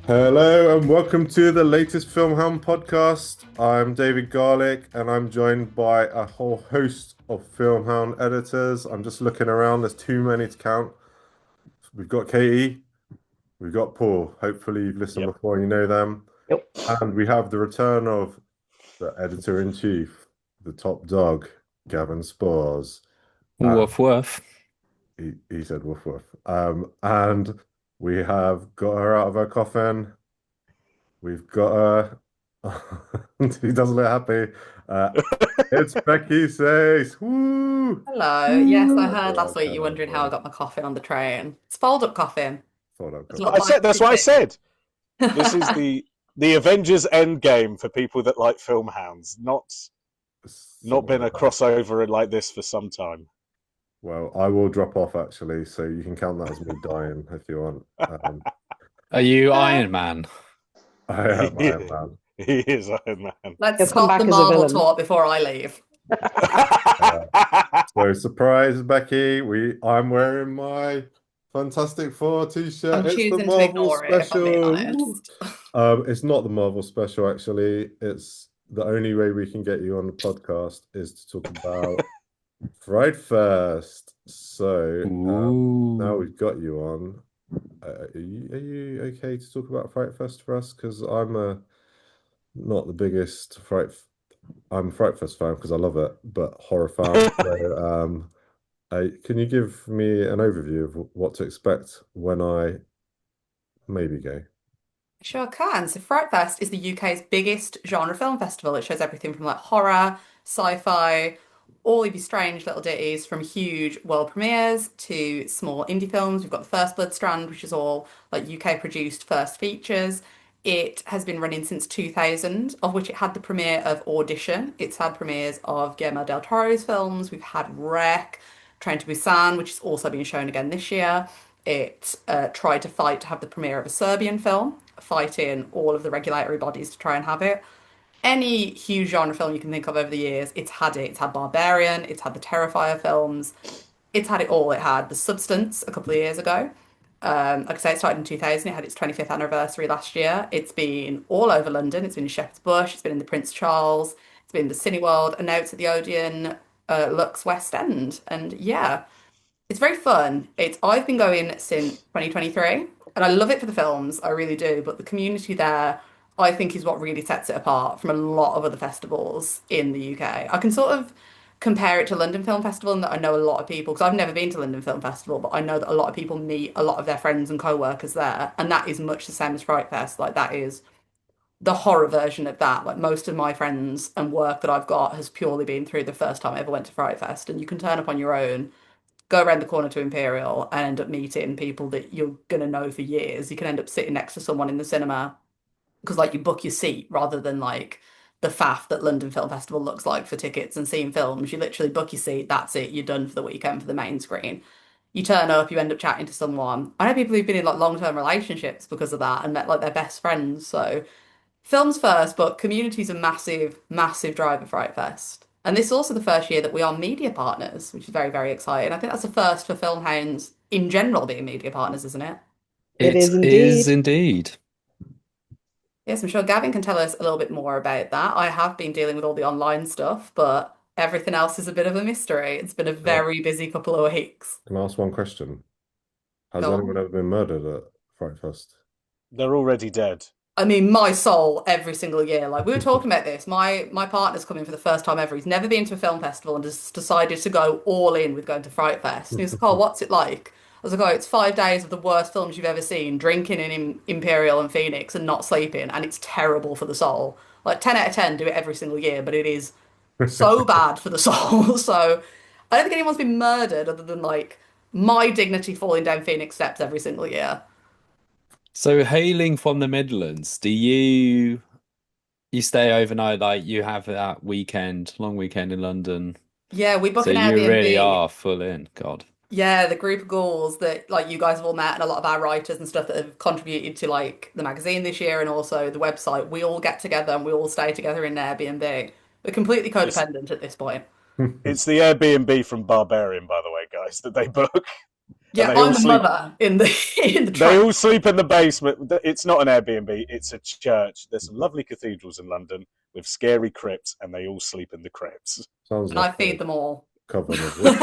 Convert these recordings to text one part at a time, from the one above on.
Hello and welcome to the latest Filmhound podcast. I'm David Garlick and I'm joined by a whole host of Filmhound editors. I'm just looking around, there's too many to count. We've got Katie, we've got Paul. Hopefully, you've listened Yep. before and you know them. Yep. And we have the return of the editor in chief, the top dog, Gavin Spores. Woof woof. He said woof woof. And we have got her out of her coffin. We've got her. He doesn't look happy. It's Becky Sace. Woo! Hello. Yes, I heard last week Okay, you wondering how I got my coffin on the train. It's fold-up coffin. Thought I'd It's got not I that. said that's what I said. like This is the Avengers Endgame for people that like Filmhounds. Not been a crossover like this for some time. Well, I will drop off actually, so you can count that as me dying if you want. Are you Iron Man? I am Iron Man. He is Iron Man. Let's He'll come stop back the as a Marvel villain. talk before I leave. So surprise, Becky. I'm wearing my Fantastic Four t-shirt. I'm It's the choosing to Marvel ignore it, if I'm being special. honest. It's not the Marvel special, actually. It's the only way we can get you on the podcast is to talk about FrightFest. So now Ooh. we've got you on. Are you okay to talk about FrightFest for us? Because not the biggest I'm a FrightFest fan because I love it, but horror fan. So, can you give me an overview of what to expect when I maybe go? Sure can. So FrightFest is the UK's biggest genre film festival. It shows everything from like horror, sci-fi, all of your strange little ditties, from huge world premieres to small indie films. We've got the First Blood strand, which is all like UK produced first features. It has been running since 2000, of which it had the premiere of Audition. It's had premieres of Guillermo del Toro's films. We've had Wreck, Train to Busan, which is also being shown again this year. It tried to fight to have the premiere of a Serbian film, fighting all of the regulatory bodies to try and have it. Any huge genre film you can think of over the years, it's had it. It's had Barbarian, it's had the Terrifier films, it's had it all. It had The Substance a couple of years ago. Like I say, it started in 2000. It had its 25th anniversary last year. It's been all over London. It's been in Shepherd's Bush. It's been in the Prince Charles. It's been in the Cineworld. And now it's at the Odeon Lux West End. And yeah, it's very fun. I've been going since 2023, and I love it for the films. I really do. But the community there, I think, is what really sets it apart from a lot of other festivals in the UK. I can sort of compare it to London Film Festival, and that I know a lot of people, because I've never been to London Film Festival, but I know that a lot of people meet a lot of their friends and co-workers there, and that is much the same as Fright Fest. Like that is the horror version of that. Like most of my friends and work that I've got has purely been through the first time I ever went to Fright Fest, and you can turn up on your own, go around the corner to Imperial and end up meeting people that you're gonna know for years. You can end up sitting next to someone in the cinema because like you book your seat rather than like the faff that London Film Festival looks like for tickets and seeing films. You literally book your seat, that's it, you're done for the weekend for the main screen. You turn up, you end up chatting to someone. I know people who've been in like long-term relationships because of that and met like their best friends. So films first, but community's a massive, massive driver for Fright Fest. And this is also the first year that we are media partners, which is very, very exciting. I think that's the first for Filmhounds in general being media partners, isn't it? It It is is indeed. indeed. Yes, I'm sure Gavin can tell us a little bit more about that. I have been dealing with all the online stuff, but everything else is a bit of a mystery. It's been a Can I, very busy couple of weeks. can I ask one question? Has Go anyone on. ever been murdered at FrightFest? They're already dead. I mean, my soul every single year. Like we were talking about this. My partner's coming for the first time ever. He's never been to a film festival and just decided to go all in with going to Fright Fest. And he was like, "Oh, what's it like?" I was like, "Oh, it's 5 days of the worst films you've ever seen, drinking in Imperial and Phoenix and not sleeping, and it's terrible for the soul. Like 10 out of 10 do it every single year, but it is so bad for the soul." So I don't think anyone's been murdered other than like my dignity falling down Phoenix steps every single year. So hailing from the Midlands, do you stay overnight like you have that weekend, long weekend in London? Yeah, we book So an you really Airbnb. are full in. God. Yeah, the group of ghouls that like you guys have all met and a lot of our writers and stuff that have contributed to like the magazine this year and also the website, we all get together and we all stay together in Airbnb. We're completely It's codependent at this point. it's the Airbnb from Barbarian, by the way, guys, that they book. and Yeah, I'm the mother in the in the they train. all sleep in the basement. It's not an Airbnb, it's a church. There's some lovely cathedrals in London with scary crypts, and they all sleep in the crypts. Sounds And like I a feed them all. coven of witches.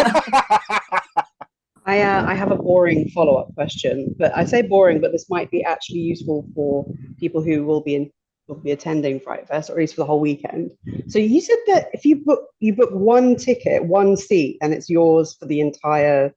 I have a boring follow-up question, but I say boring, but this might be actually useful for people who will be attending Fright Fest, or at least for the whole weekend. So you said that if you book one ticket, one seat, and it's yours for the entire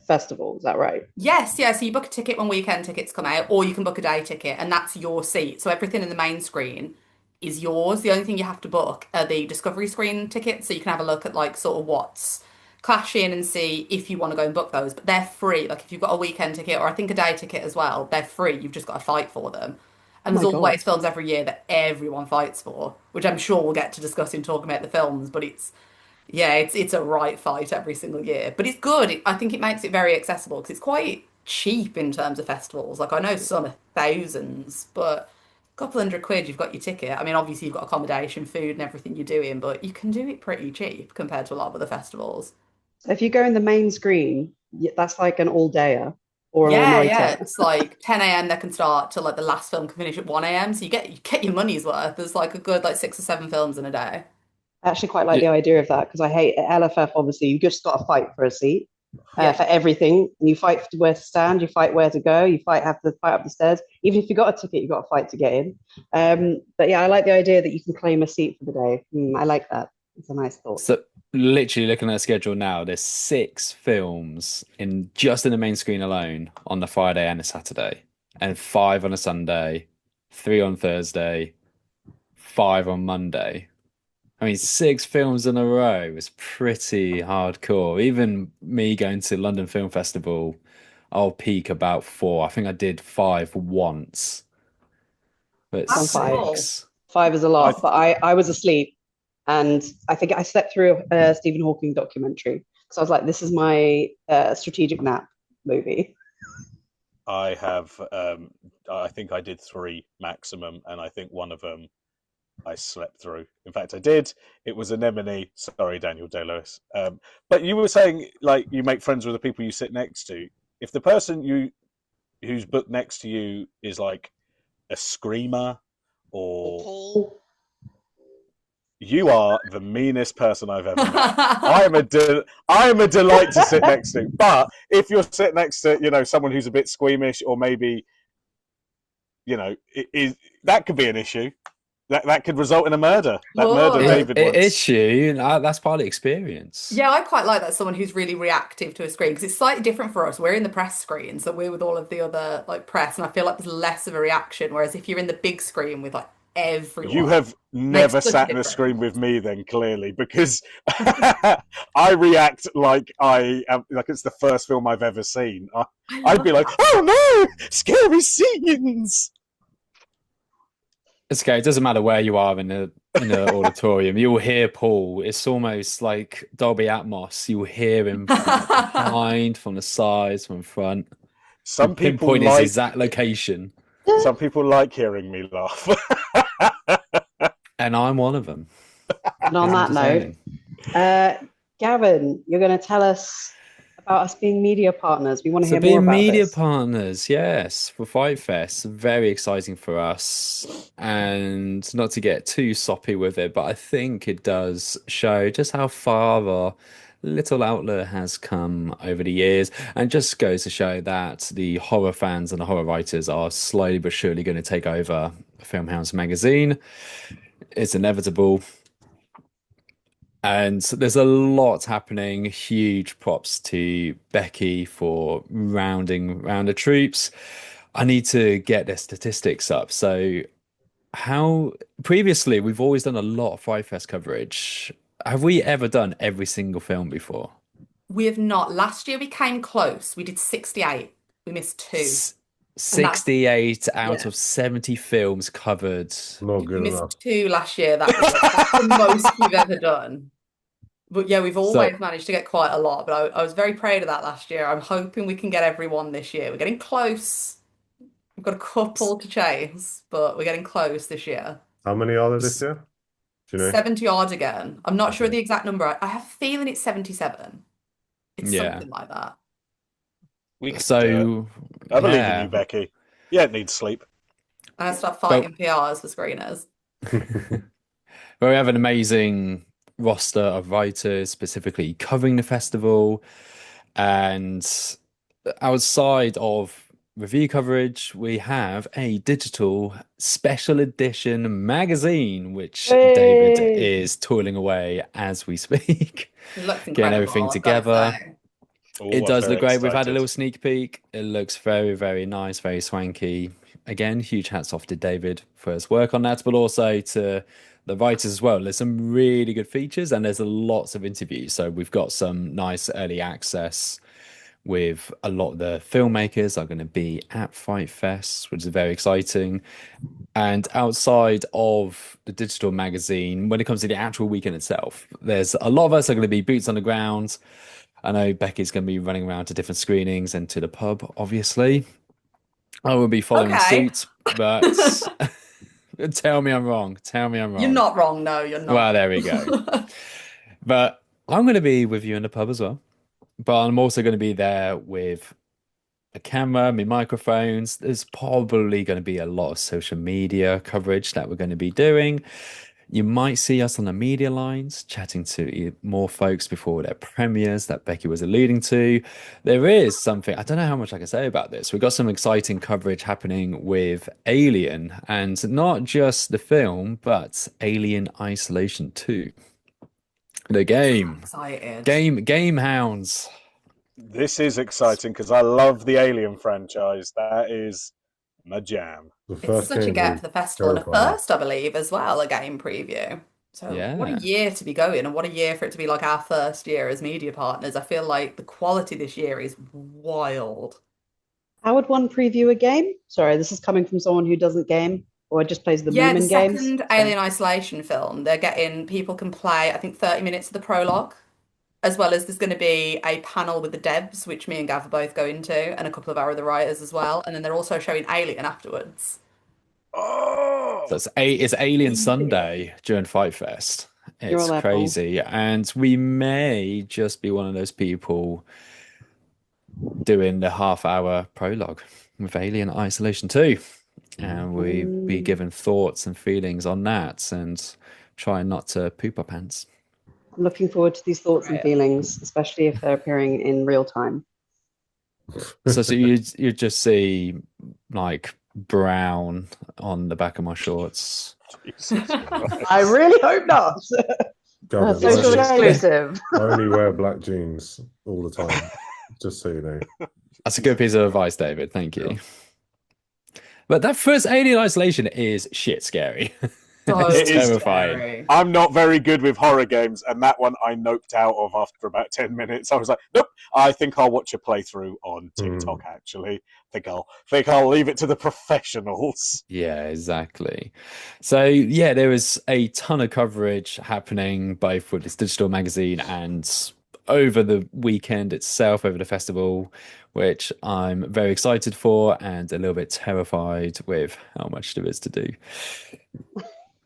festival. Is that right? Yes, yeah. So you book a ticket when weekend tickets come out, or you can book a day ticket, and that's your seat. So everything in the main screen is yours. The only thing you have to book are the discovery screen tickets, so you can have a look at like sort of what's clashing and see if you want to go and book those. But they're free. Like if you've got a weekend ticket or I think a day ticket as well, they're free. You've just got to fight for them. Oh And there's my God. always films every year that everyone fights for, which I'm sure we'll get to discuss in talking about the films, but it's a right fight every single year, but it's good. I think it makes it very accessible because it's quite cheap in terms of festivals. Like I know some are thousands, but a couple £100, you've got your ticket. I mean, obviously you've got accommodation, food, and everything you're doing, but you can do it pretty cheap compared to a lot of other festivals. So if you go in the main screen, that's like an all-dayer or an Yeah, all-nighter. it's like 10 a.m. they can start till like the last film can finish at 1 a.m. So you get your money's worth. There's like a good like 6 or 7 films in a day. I actually quite like Yeah. the idea of that because I hate at LFF. Obviously, you just got to fight for a seat Yeah. for everything. You fight for where to stand. You fight where to go. You have to fight up the stairs. Even if you got a ticket, you got to fight to get in. But yeah, I like the idea that you can claim a seat for the day. I like that. It's a nice thought. So literally looking at the schedule now, there's 6 films in just in the main screen alone on the Friday and the Saturday, and 5 on a Sunday, 3 on Thursday, 5 on Monday. I mean, 6 films in a row is pretty hardcore. Even me going to London Film Festival, I'll peak about 4. I think I did 5 once, but I've done 5. Cool. 5 is a I lot, but I was asleep, and I think I slept through a Stephen Hawking documentary. So I was like, this is my strategic nap movie. I have I think I did 3 maximum, and I think one of them I slept through. In fact, I did. It was Anemone. Sorry, Daniel Day-Lewis. But you were saying like you make friends with the people you sit next to. If the person who's booked next to you is like a screamer, or Paul. you are the meanest person I've ever met. I am a delight to sit next to. But if you're sitting next to someone who's a bit squeamish, or maybe that could be an issue. That could result in a murder. That Whoa. murder David once. Issue, that's part of the experience. Yeah, I quite like that someone who's really reactive to a screen because it's slightly different for us. We're in the press screen, so we're with all of the other like press, and I feel like there's less of a reaction. Whereas if you're in the big screen with like everyone, You have never such a sat in a difference. screen with me, then clearly, because I react like I am like it's the first film I've ever seen. I I'd be love like, that. "Oh no, scary scenes!" It's okay. It doesn't matter where you are in the auditorium. You'll hear Paul. It's almost like Dolby Atmos. You'll hear him from behind, from the sides, from front. Some people Pinpoint his like exact location, hearing me laugh. and I'm one of them. And on that note, Gavin, you're going to tell us about us being media partners. We want to So hear more being about media this. partners, yes, for Fight Fest, very exciting for us. And not to get too soppy with it, but I think it does show just how far our little outlet has come over the years, and just goes to show that the horror fans and the horror writers are slowly but surely going to take over Filmhounds magazine. It's inevitable. And there's a lot happening. Huge props to Becky for rounding round the troops. I need to get their statistics up. So, how previously we've always done a lot of Fright Fest coverage. Have we ever done every single film before? We have not. Last year we came close. We did 68. We missed 2. S- And that's 68 out yeah. of 70 films covered. Not We good enough. missed 2 last year. That's the most we've ever done. But yeah, we've So, always managed to get quite a lot. But I was very proud of that last year. I'm hoping we can get everyone this year. We're getting close. We've got a couple to chase, but we're getting close this year. How many are there this year? Do you know? 70 odd again. I'm not sure Okay. the exact number. I have a feeling it's 77. It's yeah. something like that. We could do it. So I believe in yeah, you, Becky. Yeah, it needs sleep. And I start but fighting PRs for screeners. but we have an amazing roster of writers specifically covering the festival. And outside of review coverage, we have a digital special edition magazine, which David Hey! is toiling away as we speak, It looks getting incredible, everything I've got to together. say. It Oh, I'm does look very great. We've had a excited. little sneak peek. It looks very, very nice, very swanky. Again, huge hats off to David for his work on that, but also to the writers as well. There's some really good features and there's lots of interviews. So we've got some nice early access with a lot of the filmmakers are going to be at Fight Fest, which is very exciting. And outside of the digital magazine, when it comes to the actual weekend itself, there's a lot of us are going to be boots on the ground. I know Becky's going to be running around to different screenings and to the pub, obviously. I will be following Okay. suit, but tell me I'm wrong. Tell me I'm You're wrong. not wrong, no, you're not. Well, there we go. But I'm going to be with you in the pub as well. But I'm also going to be there with a camera, my microphones. There's probably going to be a lot of social media coverage that we're going to be doing. You might see us on the media lines chatting to more folks before their premieres that Becky was alluding to. There is something, I don't know how much I can say about this. We've got some exciting coverage happening with Alien, and not just the film, but Alien Isolation 2. The game. Excited. Game Hounds. This is exciting because I love the Alien franchise. That is my jam. The It's first such a game get was for the festival, and a terrifying. first, I believe, as well, a game preview. So what a Yeah. year to be going, and what a year for it to be like our first year as media partners. I feel like the quality this year is wild. How would one preview a game? Sorry, this is coming from someone who doesn't game or just plays the Yeah, Moon the in games. second So Alien Isolation film, they're getting people can play, I think, 30 minutes of the prologue, as well as there's going to be a panel with the devs, which me and Gav are both going to, and a couple of our other writers as well. And then they're also showing Alien afterwards. So Oh, it's Alien Sunday during Fight Fest. you're all It's there, Paul. crazy. And we may just be one of those people doing the half-hour prologue with Alien Isolation 2. And we be Mm, given thoughts and feelings on that and trying not to poop our pants. I'm looking forward to these thoughts and Right. feelings, especially if they're appearing in real time. So you just see like brown on the back of my shorts. Jesus Christ. I really hope not. Gavin, Social only, exclusive. I only wear black jeans all the time, just so you know. That's a good piece of advice, David. Thank you. But that first Alien Isolation is shit scary. So It's It is terrifying. scary. I'm not very good with horror games, and that one I noped out of after about 10 minutes. I was like, nope, I think I'll watch a playthrough on TikTok, actually. Think I'll leave it to the professionals. Yeah, exactly. So yeah, there was a ton of coverage happening both with this digital magazine and over the weekend itself, over the festival, which I'm very excited for and a little bit terrified with how much there is to do.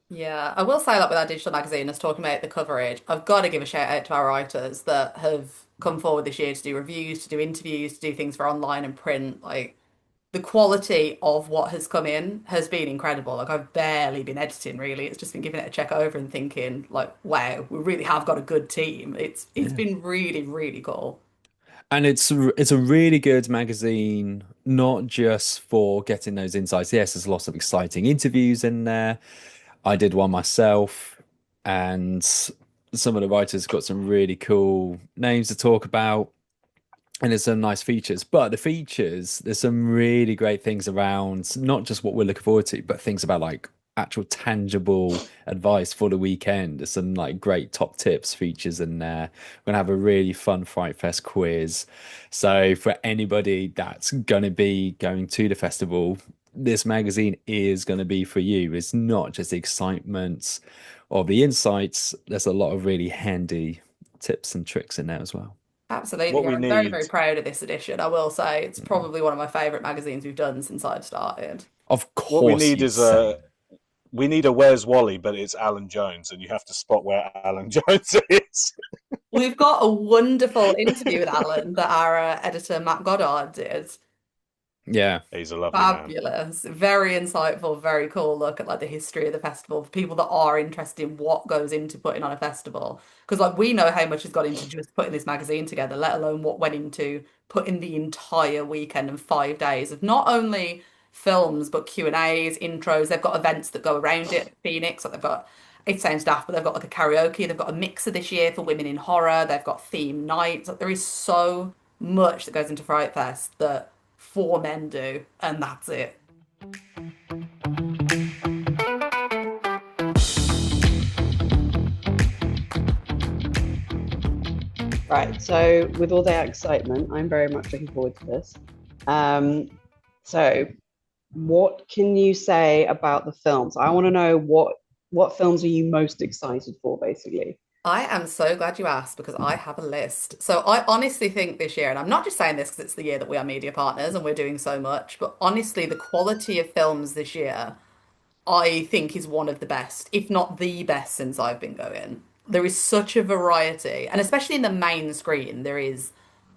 Yeah, I will say, like with our digital magazine, us talking about the coverage, I've got to give a shout out to our writers that have come forward this year to do reviews, to do interviews, to do things for online and print. Like the quality of what has come in has been incredible. Like I've barely been editing really. It's just been giving it a check over and thinking like, wow, we really have got a good team. It's Yeah. been really, really cool. And it's a really good magazine, not just for getting those insights. Yes, there's lots of exciting interviews in there. I did one myself, and some of the writers got some really cool names to talk about, and there's some nice features. But the features, there's some really great things around, not just what we're looking forward to, but things about like actual tangible advice for the weekend. There's some like great top tips features in there. We're gonna have a really fun Fright Fest quiz. So for anybody that's gonna be going to the festival, this magazine is gonna be for you. It's not just the excitement of the insights. There's a lot of really handy tips and tricks in there as well. Absolutely. What we I'm very, need, very proud of this edition. I will say it's probably one of my favorite magazines we've done since I've started. Of what we course, need you'd is say. we need a Where's Wally, but it's Alan Jones, and you have to spot where Alan Jones is. We've got a wonderful interview with Alan that our editor Matt Goddard did. Yeah. He's a lovely man. Fabulous. Very insightful, very cool look at like the history of the festival for people that are interested in what goes into putting on a festival. Because like we know how much has gone into just putting this magazine together, let alone what went into putting the entire weekend and 5 days of not only films but Q&As, intros. They've got events that go around it at Phoenix. Like they've got it sounds daft, but they've got like a karaoke. They've got a mixer this year for women in horror. They've got theme nights. Like there is so much that goes into Fright Fest that four men do, and that's it. Right. So with all that excitement, I'm very much looking forward to this. Um, so what can you say about the films? I want to know what films are you most excited for, basically. I am so glad you asked because I have a list. So I honestly think this year, and I'm not just saying this because it's the year that we are media partners and we're doing so much, but honestly, the quality of films this year I think is one of the best, if not the best, since I've been going. There is such a variety, and especially in the main screen, there is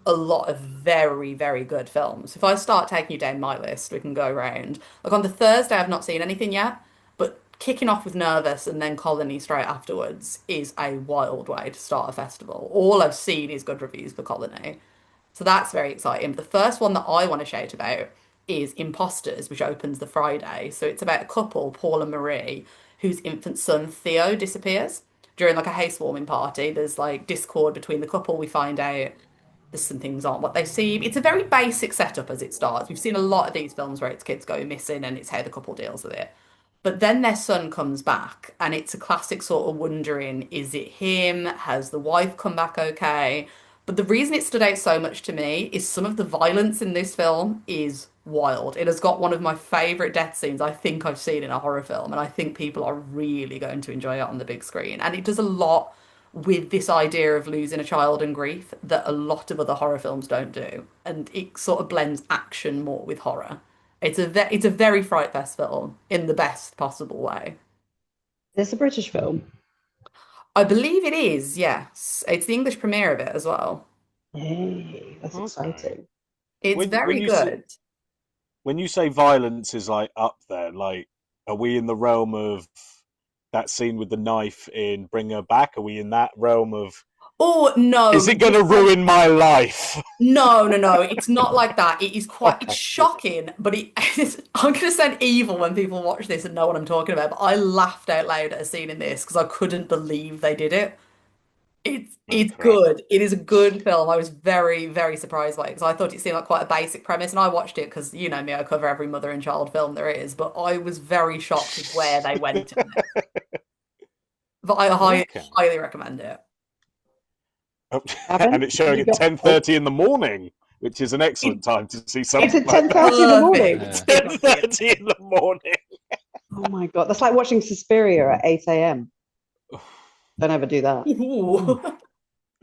a lot of very, very good films. If I start taking you down my list, we can go around. Like on the Thursday, I've not seen anything yet, but kicking off with Nervous and then Colony straight afterwards is a wild way to start a festival. All I've seen is good reviews for Colony. So that's very exciting. But the first one that I want to shout about is Imposters, which opens the Friday. So it's about a couple, Paul and Marie, whose infant son Theo disappears during like a housewarming party. There's like discord between the couple. We find out there's some things aren't what they seem. It's a very basic setup as it starts. We've seen a lot of these films where it's kids going missing and it's how the couple deals with it. But then their son comes back, and it's a classic sort of wondering, is it him? Has the wife come back okay? But the reason it stood out so much to me is some of the violence in this film is wild. It has got one of my favorite death scenes I think I've seen in a horror film, and I think people are really going to enjoy it on the big screen. And it does a lot with this idea of losing a child and grief that a lot of other horror films don't do. And it sort of blends action more with horror. It's a very Fright Fest film in the best possible way. It's a British film. I believe it is, yes. It's the English premiere of it as well. Yay, that's Okay. exciting. It's When very you say, good. when you say violence is like up there, like are we in the realm of that scene with the knife in Bring Her Back? Are we in that realm of Oh no, is it going to ruin my life? no. It's not like that. It is quite. It's Okay. shocking, but I'm going to sound evil when people watch this and know what I'm talking about. But I laughed out loud at a scene in this because I couldn't believe they did it. It's Okay. good. It is a good film. I was very, very surprised by it because I thought it seemed like quite a basic premise, and I watched it because you know me, I cover every mother and child film there is. But I was very shocked with where they went in it. But I Okay. highly recommend it. Gavin, And it's showing you at got- 10:30 in the morning, which is an excellent time to see Is something it like that. 10:30 in the morning? Perfect. 10:30 in the morning. Oh my God, that's like watching Suspiria at 8 a.m. Don't ever do that. Ooh.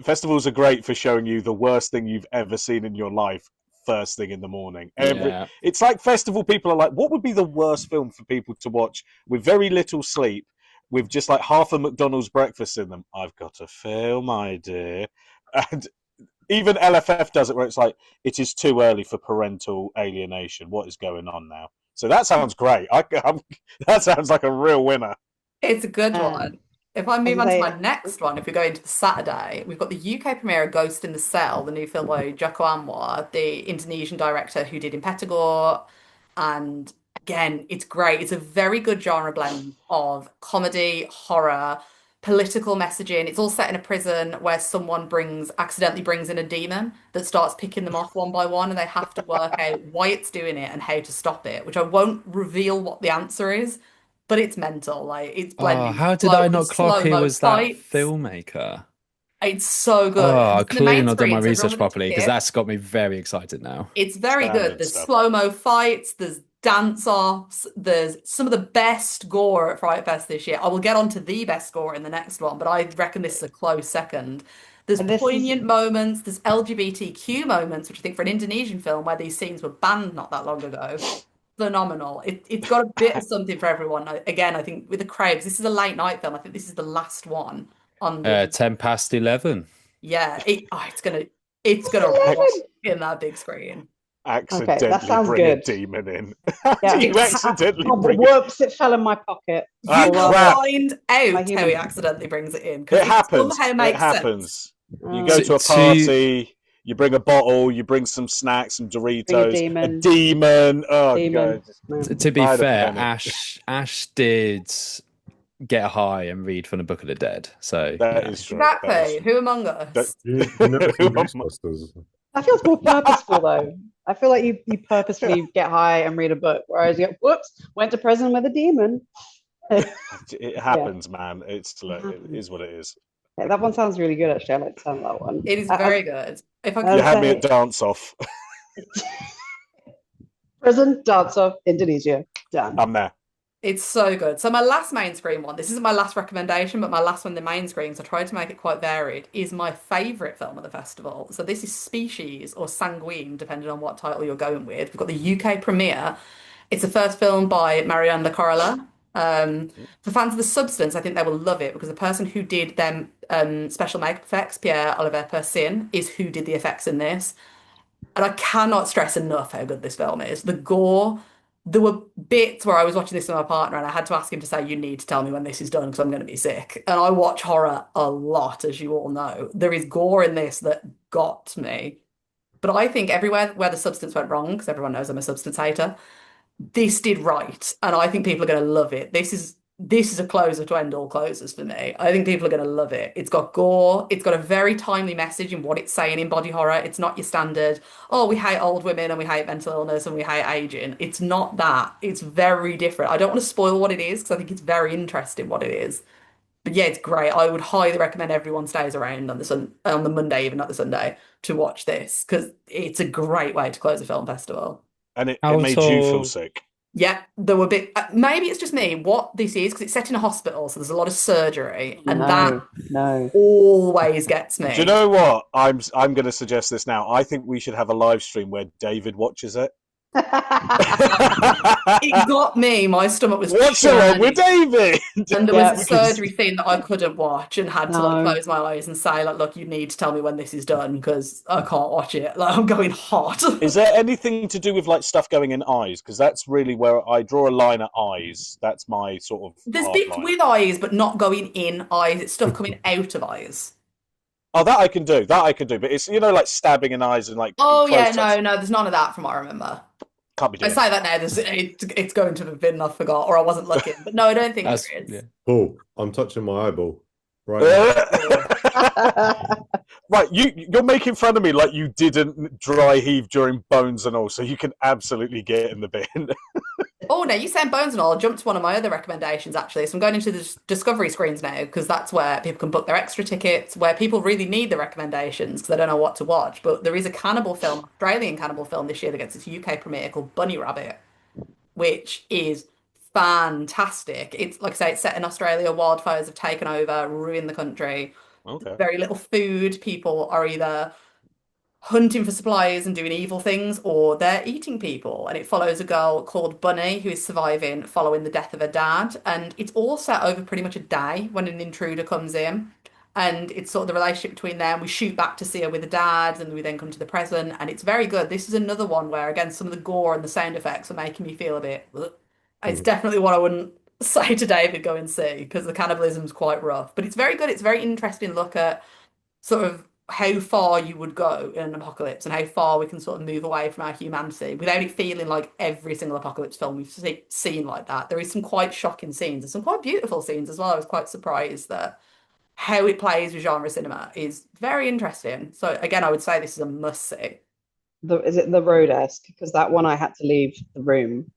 Festivals are great for showing you the worst thing you've ever seen in your life first thing in the morning. Yeah. It's like festival people are like, what would be the worst film for people to watch with very little sleep, with just like half a McDonald's breakfast in them? I've got a film idea. And even LFF does it where it's like, it is too early for parental alienation. What is going on now? So that sounds great. That sounds like a real winner. It's a good Um, one. If I as move I on to say, my next one, if we go into the Saturday, we've got the UK premiere of Ghost in the Cell, the new film by Joko Anwar, the Indonesian director who did Impetigore. And again, it's great. It's a very good genre blend of comedy, horror, political messaging. It's all set in a prison where someone accidentally brings in a demon that starts picking them off one by one, and they have to work out why it's doing it and how to stop it, which I won't reveal what the answer is, but it's mental. Like it's Oh, blending how did I not clock who slow-mo was that fights. filmmaker? It's so good. Oh, And I've it's in the clearly main not done my screen, so everyone research with a properly because ticket. that's got me very excited now. It's very good. Standard There's stuff. slow-mo fights, there's dance-offs, there's some of the best gore at Fright Fest this year. I will get on to the best gore in the next one, but I reckon this is a close second. There's and this is poignant moments, there's LGBTQ moments, which I think for an Indonesian film where these scenes were banned not that long ago, phenomenal. It's got a bit of something for everyone. Again, I think with the Crabs, this is a late night film. I think this is the last one on the 10 past 11. Yeah, it's gonna rock in that big screen. Accidentally sounds bring a good. demon in. Yeah. You accidentally bring it. Whoops! It fell in my pocket. Ah, You Well, crap. find my out human- how he accidentally brings it in because It happens. somehow It makes sense. happens. You Oh. go to a To- party, you bring a bottle, you bring some snacks, some Doritos, a demon. demon. Oh, Demon. God. No. To be I had a fair, panic. Ash did get high and read from the Book of the Dead. So That is true. That is Exactly. true. Who among us? You never seen Ghostbusters? That feels more purposeful though. I feel like you purposefully get high and read a book, whereas you go, whoops, went to prison with a demon. It happens, man. It's like, it is what it is. Yeah, that one sounds really good actually. I like the sound of that one. It is very good. If I I'd You could, had me say- at dance off. Prison, dance off, Indonesia, done. I'm there. it's so good. So my last main screen one, this isn't my last recommendation, but my last one, the main screen, so I tried to make it quite varied, is my favourite film of the festival. So this is Species or Sanguine, depending on what title you're going with. We've got the UK premiere. It's the first film by Marianne Le Corolla. For fans of The Substance, I think they will love it because the person who did them special makeup effects, Pierre Oliver Persin, is who did the effects in this. And I cannot stress enough how good this film is. The gore, there were bits where I was watching this with my partner and I had to ask him to say, you need to tell me when this is done because I'm going to be sick. And I watch horror a lot, as you all know. There is gore in this that got me. But I think everywhere where The Substance went wrong, because everyone knows I'm a Substance hater, this did right, and I think people are going to love it. This is a closer to end all closers for me. I think people are going to love it. It's got gore. It's got a very timely message in what it's saying in body horror. It's not your standard, oh, we hate old women and we hate mental illness and we hate aging. It's not that. It's very different. I don't want to spoil what it is because I think it's very interesting what it is. But yeah, it's great. I would highly recommend everyone stays around on the Monday, even not the Sunday, to watch this because it's a great way to close a film festival. And it Out made you feel of- sick. Yeah, there were bit. Maybe it's just me. What this is because it's set in a hospital, so there's a lot of surgery, and that No. always gets me. Do you know what? I'm going to suggest this now. I think we should have a live stream where David watches it. It got me. My stomach was What's wrong with churning. David? And there Yeah, was a because- surgery scene that I couldn't watch and had to like No. close my eyes and say like, look, you need to tell me when this is done because I can't watch it. Like I'm going hot. Is there anything to do with like stuff going in eyes? Because that's really where I draw a line at eyes. That's my sort of There's hard bits line. with eyes, but not going in eyes. It's stuff coming out of eyes. Oh, that I can do. That I can do. But it's like stabbing in eyes and like. Oh yeah, close-ups. no, there's none of that from what I remember. Can't be I doing. say that now. It's going to have been. I forgot, or I wasn't looking. But no, I don't think That's, there is. yeah. Paul, I'm touching my eyeball right now. Right, you're making fun of me like you didn't dry heave during Bones and all, so you can absolutely get in the bin. Oh, no, you said Bones and all. I'll jump to one of my other recommendations, actually. So I'm going into the Discovery screens now, because that's where people can book their extra tickets, where people really need the recommendations, because they don't know what to watch. But there is a cannibal film, Australian cannibal film this year that gets its UK premiere called Bunny Rabbit, which is fantastic. It's, like I say, it's set in Australia. Wildfires have taken over, ruined the country. Okay. Very little food. People are either hunting for supplies and doing evil things, or they're eating people. And it follows a girl called Bunny who is surviving following the death of her dad. And it's all set over pretty much a day when an intruder comes in. And it's sort of the relationship between them. We shoot back to see her with the dad, and we then come to the present. And it's very good. This is another one where, again, some of the gore and the sound effects are making me feel a bit. Ugh. It's definitely one I wouldn't say to David go and see because the cannibalism's quite rough. But it's very good. It's a very interesting look at sort of how far you would go in an apocalypse and how far we can sort of move away from our humanity without it feeling like every single apocalypse film we've seen like that. There is some quite shocking scenes and some quite beautiful scenes as well. I was quite surprised that how it plays with genre cinema is very interesting. So again, I would say this is a must see. Is it the Road-esque? Because that one I had to leave the room.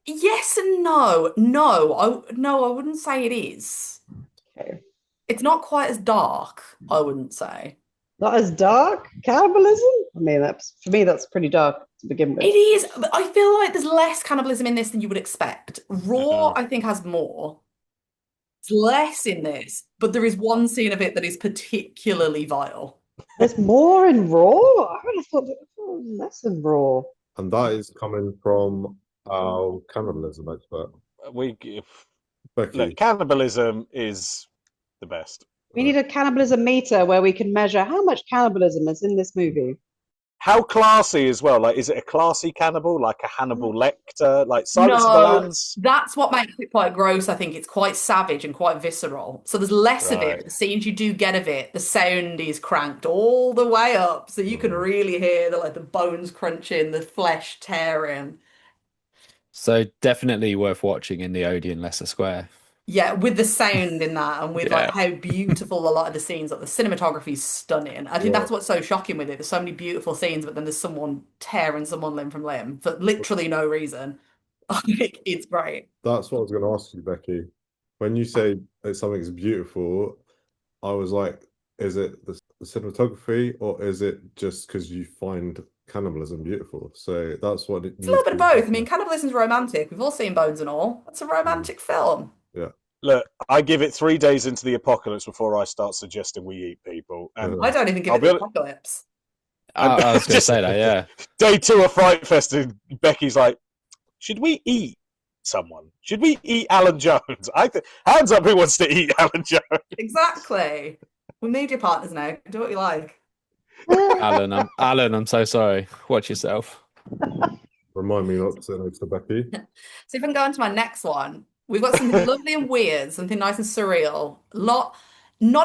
Yes and no. No, I wouldn't say it is. Okay. It's not quite as dark, I wouldn't say. Not as dark? Cannibalism? I mean, that's for me, that's pretty dark to begin with. It is, but I feel like there's less cannibalism in this than you would expect. Raw, Yeah. I think, has more. It's less in this, but there is one scene of it that is particularly vile. There's more in Raw? I would have thought it was less in Raw. And that is coming from our cannibalism expert, We Becky. look, cannibalism is the best. We need a cannibalism meter where we can measure how much cannibalism is in this movie. How classy as well? Like, is it a classy cannibal, like a Hannibal Lecter, like Silence of the No, Lambs? that's what makes it quite gross. I think it's quite savage and quite visceral. So there's less of it, Right. but the scenes you do get of it, the sound is cranked all the way up, so you can really hear the bones crunching, the flesh tearing. So definitely worth watching in the Odeon Leicester Square. Yeah, with the sound in that and with like Yeah. how beautiful a lot of the scenes, like the cinematography is stunning. I think Yeah. that's what's so shocking with it. There's so many beautiful scenes, but then there's someone tearing someone limb from limb for literally no reason. It's great. That's what I was going to ask you, Becky. When you say that something's beautiful, I was like, is it the cinematography or is it just because you find cannibalism beautiful? So that's what it It's a little needs bit to of be. both. I mean, cannibalism's romantic. We've all seen Bones and All. It's a romantic film. Yeah. Look, I give it 3 days into the apocalypse before I start suggesting we eat people. And I don't even give I'll it be the honest, apocalypse. I was going to say that, yeah. day 2 of Fright Fest, and Becky's like, should we eat someone? Should we eat Alan Jones? Hands up who wants to eat Alan Jones. Exactly. We need your partners now. Do what you like. Alan, I'm so sorry. Watch yourself. Remind me not to say no to Becky. So if I can go on to my next one, we've got something lovely and weird, something nice and surreal. Not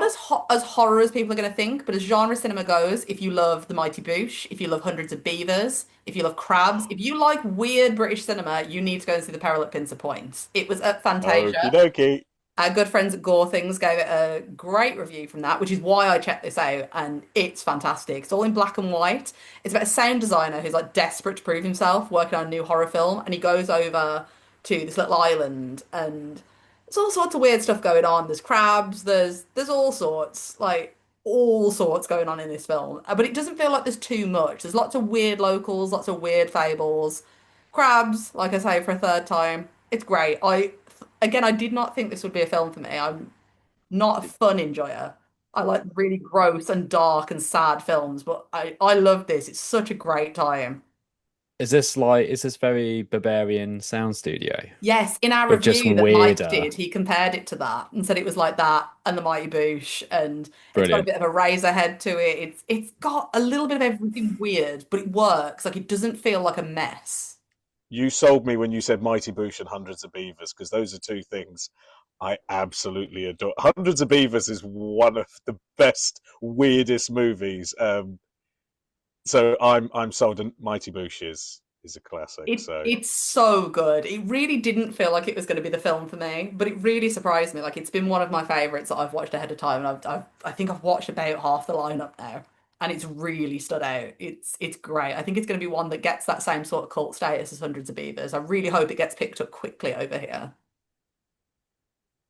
as as horror as people are going to think, but as genre cinema goes, if you love The Mighty Boosh, if you love Hundreds of Beavers, if you love Crabs, if you like weird British cinema, you need to go and see The Peril at Pincer Point. It was at Okie Fantasia. dokie. Our good friends at Gore Things gave it a great review from that, which is why I checked this out, and it's fantastic. It's all in black and white. It's about a sound designer who's like desperate to prove himself, working on a new horror film, and he goes over to this little island, and there's all sorts of weird stuff going on. There's crabs, there's all sorts going on in this film, but it doesn't feel like there's too much. There's lots of weird locals, lots of weird fables. Crabs, like I say for a third time, it's great. I did not think this would be a film for me. I'm not a fun enjoyer. I like really gross and dark and sad films, but I love this. It's such a great time. Is this very Barbarian sound studio? Yes, in our But just review that Mike weirder. did, he compared it to that and said it was like that and the Mighty Boosh, and it's got a Brilliant. bit of a razor head to it. It's got a little bit of everything weird, but it works. Like it doesn't feel like a mess. You sold me when you said Mighty Boosh and Hundreds of Beavers, because those are two things I absolutely adore. Hundreds of Beavers is one of the best, weirdest movies. So I'm sold. And Mighty Boosh is a classic. So It's so good. It really didn't feel like it was going to be the film for me, but it really surprised me. Like it's been one of my favorites that I've watched ahead of time, and I think I've watched about half the lineup now, and it's really stood out. It's great. I think it's going to be one that gets that same sort of cult status as Hundreds of Beavers. I really hope it gets picked up quickly over here.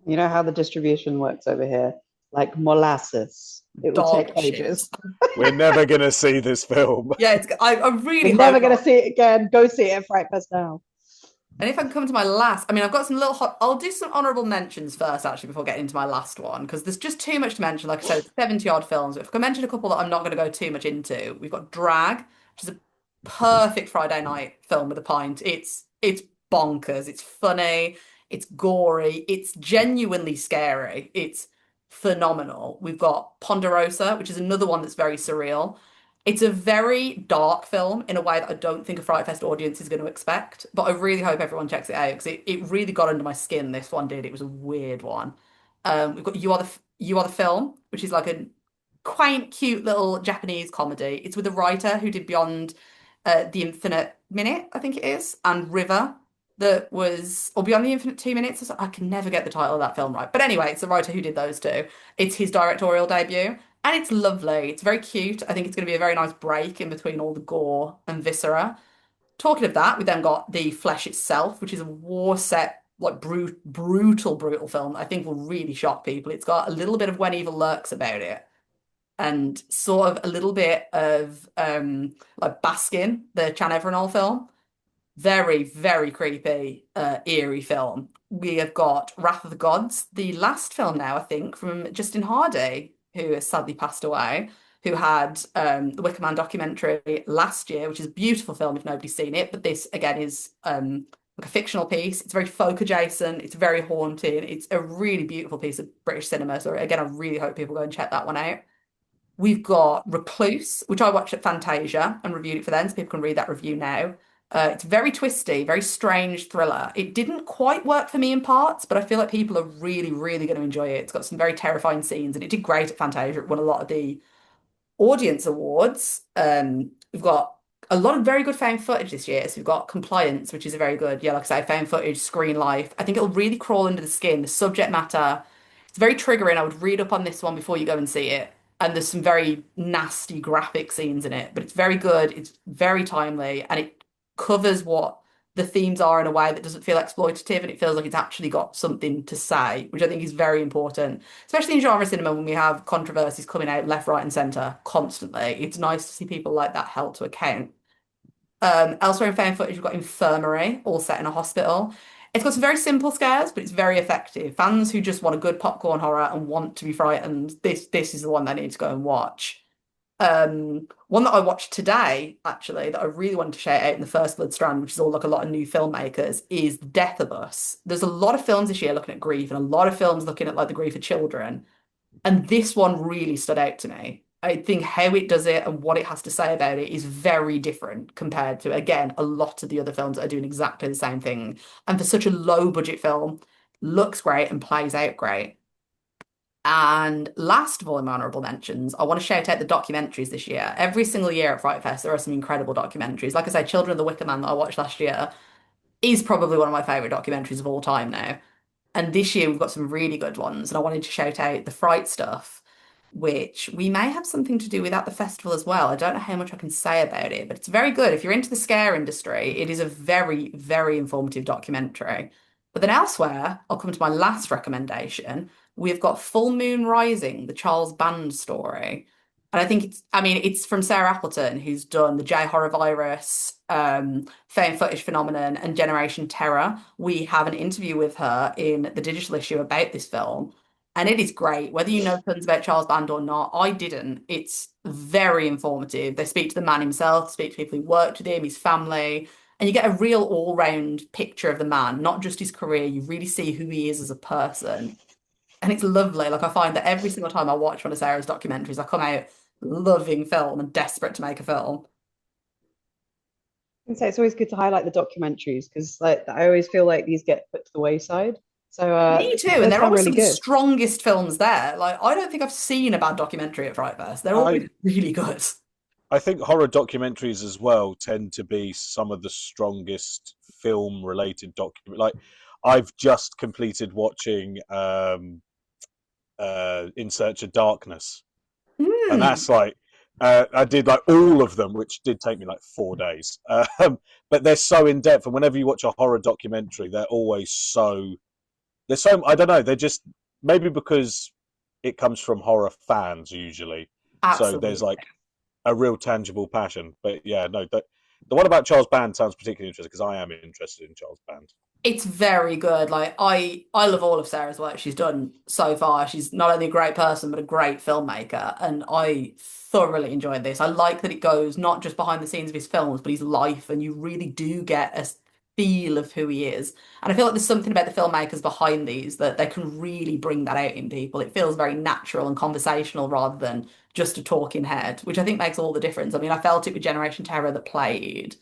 You know how the distribution works over here? Like molasses. It will Dog take shit. ages. we're never going to see this film. Yeah, I really We're never hope going to not. see it again. Go see it at Fright Fest now. And if I can come to my last, I mean, I've got some little hot. I'll do some honorable mentions first, actually, before getting into my last one, because there's just too much to mention. Like I said, it's 70 odd films. But if I can mention a couple that I'm not going to go too much into, we've got Drag, which is a perfect Friday night film with a pint. It's bonkers. It's funny. It's gory. It's genuinely scary. It's phenomenal. We've got Ponderosa, which is another one that's very surreal. It's a very dark film in a way that I don't think a Fright Fest audience is going to expect, but I really hope everyone checks it out because it really got under my skin. This one did. It was a weird one. We've got You Are the Film, which is like a quaint, cute little Japanese comedy. It's with a writer who did Beyond the Infinite Minute, I think it is, and River, or Beyond the Infinite 2 Minutes. I can never get the title of that film right. But anyway, it's the writer who did those two. It's his directorial debut. And it's lovely. It's very cute. I think it's going to be a very nice break in between all the gore and viscera. Talking of that, we then got The Flesh Itself, which is a war set, like brutal film that I think will really shock people. It's got a little bit of When Evil Lurks about it, and sort of a little bit of like Baskin, the Chan Evernol film. Very, very creepy, eerie film. We have got Wrath of the Gods, the last film now, I think, from Justin Hardy, who has sadly passed away, who had the Wicker Man documentary last year, which is a beautiful film if nobody's seen it. But this, again, is like a fictional piece. It's very folk adjacent. It's very haunting. It's a really beautiful piece of British cinema. So again, I really hope people go and check that one out. We've got Recluse, which I watched at Fantasia and reviewed it for them, so people can read that review now. It's very twisty, very strange thriller. It didn't quite work for me in parts, but I feel like people are really, really going to enjoy it. It's got some very terrifying scenes, and it did great at Fantasia. It won a lot of the audience awards. We've got a lot of very good found footage this year. So we've got Compliance, which is a very good, yeah, like I say, found footage, screen life. I think it'll really crawl under the skin. The subject matter, it's very triggering. I would read up on this one before you go and see it. And there's some very nasty graphic scenes in it, but it's very good. It's very timely, and it covers what the themes are in a way that doesn't feel exploitative, and it feels like it's actually got something to say, which I think is very important, especially in genre cinema when we have controversies coming out left, right, and centre constantly. It's nice to see people like that held to account. Elsewhere in found footage, we've got Infirmary, all set in a hospital. It's got some very simple scares, but it's very effective. Fans who just want a good popcorn horror and want to be frightened, this is the one they need to go and watch. One that I watched today, actually, that I really wanted to shout out in the First Blood strand, which is all like a lot of new filmmakers, is Death of Us. There's a lot of films this year looking at grief and a lot of films looking at like the grief of children. And this one really stood out to me. I think how it does it and what it has to say about it is very different compared to, again, a lot of the other films that are doing exactly the same thing. And for such a low budget film, looks great and plays out great. And last of all, in my honourable mentions, I want to shout out the documentaries this year. Every single year at FrightFest, there are some incredible documentaries. Like I say, Children of the Wicker Man that I watched last year is probably one of my favourite documentaries of all time now. And this year we've got some really good ones. And I wanted to shout out the Fright stuff, which we may have something to do with at the festival as well. I don't know how much I can say about it, but it's very good. If you're into the scare industry, it is a very, very informative documentary. But then elsewhere, I'll come to my last recommendation. We've got Full Moon Rising, the Charles Band story. And I think it's from Sarah Appleton, who's done the J Horror Virus, Found Footage Phenomenon, and Generation Terror. We have an interview with her in the digital issue about this film. And it is great, whether you know tons about Charles Band or not. I didn't. It's very informative. They speak to the man himself, speak to people who worked with him, his family, and you get a real all-round picture of the man, not just his career. You really see who he is as a person. And it's lovely. Like I find that every single time I watch one of Sarah's documentaries, I come out loving film and desperate to make a film. And so it's always good to highlight the documentaries because like I always feel like these get put to the wayside. So Me too, and those they're sound always really some of the good. strongest films there. Like I don't think I've seen a bad documentary at Fright Fest. They're always I really good. I think horror documentaries as well tend to be some of the strongest film related document. Like I've just completed watching In Search of Darkness, and Hmm, that's like I did like all of them, which did take me like 4 days. But they're so in depth, and whenever you watch a horror documentary, they're always so they're so I don't know, they're just maybe because it comes from horror fans usually, so there's absolutely. like a real tangible passion. But yeah, no, the one about Charles Band sounds particularly interesting because I am interested in Charles Band. It's very good. Like I love all of Sarah's work she's done so far. She's not only a great person but a great filmmaker, and I thoroughly enjoyed this. I like that it goes not just behind the scenes of his films, but his life, and you really do get a feel of who he is. And I feel like there's something about the filmmakers behind these that they can really bring that out in people. It feels very natural and conversational rather than just a talking head, which I think makes all the difference. I mean, I felt it with Generation Terror that played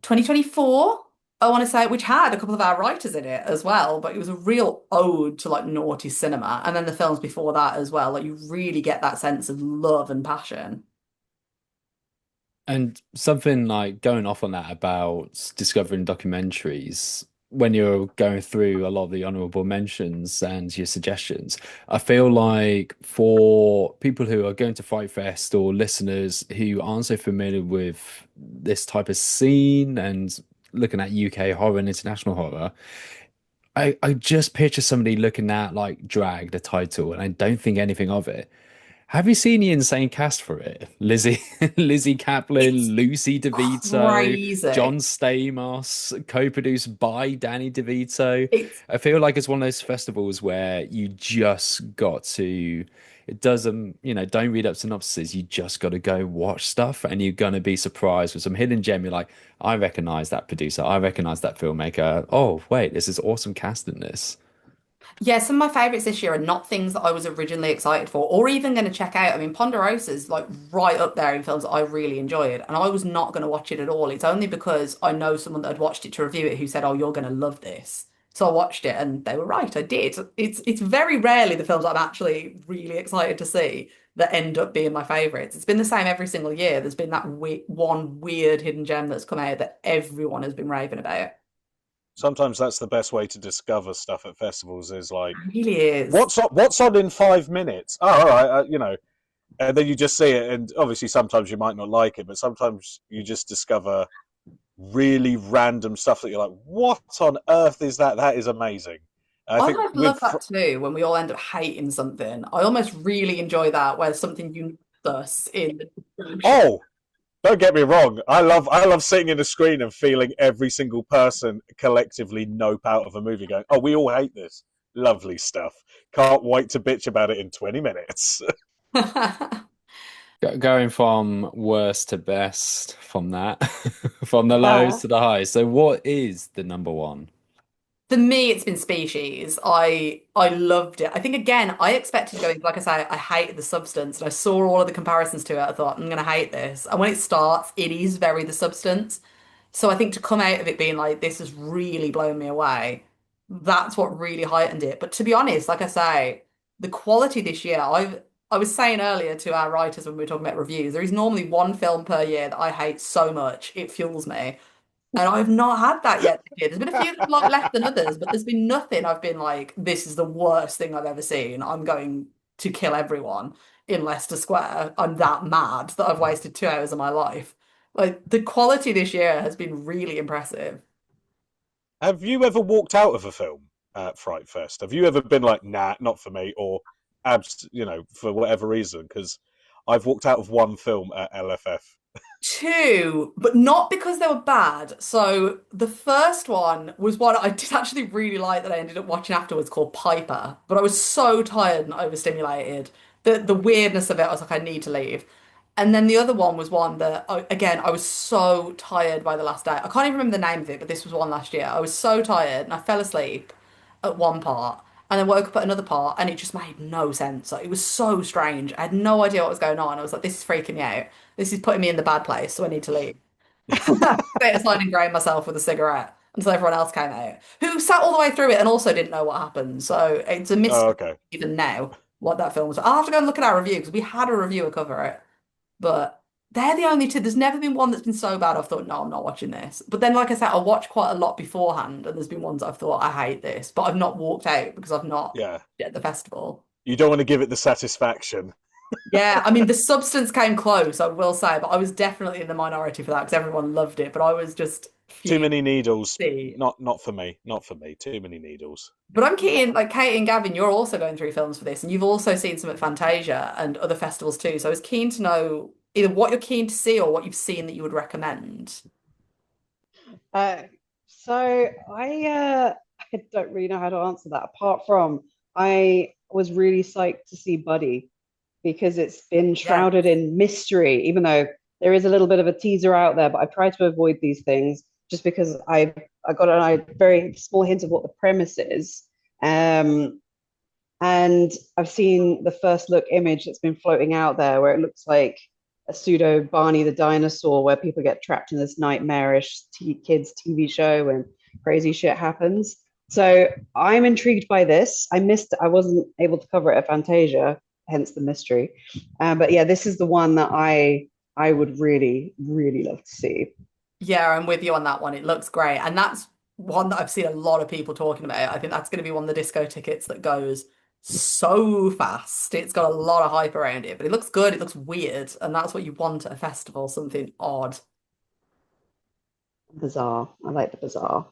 2024, I want to say, which had a couple of our writers in it as well, but it was a real ode to like naughty cinema. And then the films before that as well, like you really get that sense of love and passion. And something like going off on that about discovering documentaries, when you're going through a lot of the honorable mentions and your suggestions, I feel like for people who are going to Fright Fest or listeners who aren't so familiar with this type of scene and looking at UK horror and international horror, I just picture somebody looking at like Drag, the title, and I don't think anything of it. Have you seen the insane cast for it? Lizzie, Lizzie It's Kaplan, Lucy DeVito, crazy. John Stamos, co-produced by Danny DeVito. It's I feel like it's one of those festivals where you just got to. It doesn't, don't read up synopses. You just got to go watch stuff, and you're gonna be surprised with some hidden gem. You're like, I recognize that producer. I recognize that filmmaker. Oh, wait, this is awesome cast in this. Yeah, some of my favorites this year are not things that I was originally excited for or even going to check out. I mean, Ponderosa's like right up there in films that I really enjoyed, and I was not going to watch it at all. It's only because I know someone that had watched it to review it who said, "Oh, you're going to love this." So I watched it, and they were right. I did. It's very rarely the films I'm actually really excited to see that end up being my favorites. It's been the same every single year. There's been that we one weird hidden gem that's come out that everyone has been raving about. Sometimes that's the best way to discover stuff at festivals is like, It really is. what's on in 5 minutes? Oh, all right, and then you just see it, and obviously sometimes you might not like it, but sometimes you just discover really random stuff that you're like, what on earth is that? That is amazing. And I I think almost love with that too when we all end up hating something. I almost really enjoy that where something unites us in the discussion. oh, don't get me wrong, I love sitting in a screen and feeling every single person collectively nope out of a movie, going, oh, we all hate this. Lovely stuff. Can't wait to bitch about it in 20 minutes. Going from worst to best from that, from the lows Uh, to the highs. So, what is the number one? For me, it's been Species. I loved it. I think again, I expected going, like I say, I hated the substance, and I saw all of the comparisons to it. I thought, I'm gonna hate this. And when it starts, it is very the substance. So I think to come out of it being like, this has really blown me away, that's what really heightened it. But to be honest, like I say, the quality this year, I was saying earlier to our writers when we were talking about reviews, there is normally one film per year that I hate so much, it fuels me. And I've not had that yet this year. There's been a few that I've liked less than others, but there's been nothing I've been like, this is the worst thing I've ever seen. I'm going to kill everyone in Leicester Square. I'm that mad that I've wasted 2 hours of my life. Like the quality this year has been really impressive. Have you ever walked out of a film at Fright Fest? Have you ever been like, nah, not for me, or for whatever reason? Because I've walked out of one film at LFF. Two, but not because they were bad. So the first one was one I did actually really like that I ended up watching afterwards called Piper, but I was so tired and overstimulated. The weirdness of it, I was like, I need to leave. And then the other one was one that, again, I was so tired by the last day. I can't even remember the name of it, but this was one last year. I was so tired and I fell asleep at one part and then woke up at another part and it just made no sense. Like, it was so strange. I had no idea what was going on. I was like, this is freaking me out. This is putting me in the bad place, so I need to leave. Stay aside and grain myself with a cigarette until everyone else came out, who sat all the way through it and also didn't know what happened. So it's a Oh, mystery okay. even now what that film was. I'll have to go and look at our review because we had a reviewer cover it. But they're the only two. There's never been one that's been so bad I've thought, no, I'm not watching this. But then, like I said, I watch quite a lot beforehand, and there's been ones I've thought, I hate this, but I've not walked out because I've not Yeah. at the festival. You don't want to give it the satisfaction. Yeah, I mean, the substance came close, I will say, but I was definitely in the minority for that because everyone loved it. But I was just Too fuming. many needles. Not for me. Not for me. Too many needles. But I'm keen, like Kate and Gavin, you're also going through films for this, and you've also seen some at Fantasia and other festivals too. So I was keen to know either what you're keen to see or what you've seen that you would recommend. uh, so I don't really know how to answer that. Apart from I was really psyched to see Buddy because it's been Yeah. shrouded in mystery, even though there is a little bit of a teaser out there. But I try to avoid these things just because I got a very small hint of what the premise is. Um, and I've seen the first look image that's been floating out there where it looks like a pseudo Barney the dinosaur where people get trapped in this nightmarish kids TV show and crazy shit happens. So I'm intrigued by this. I wasn't able to cover it at Fantasia, hence the mystery. But yeah, this is the one that I would really, really love to see. Yeah, I'm with you on that one. It looks great. And that's one that I've seen a lot of people talking about. I think that's going to be one of the disco tickets that goes so fast. It's got a lot of hype around it, but it looks good. It looks weird. And that's what you want at a festival, something odd. Bizarre. I like the bizarre.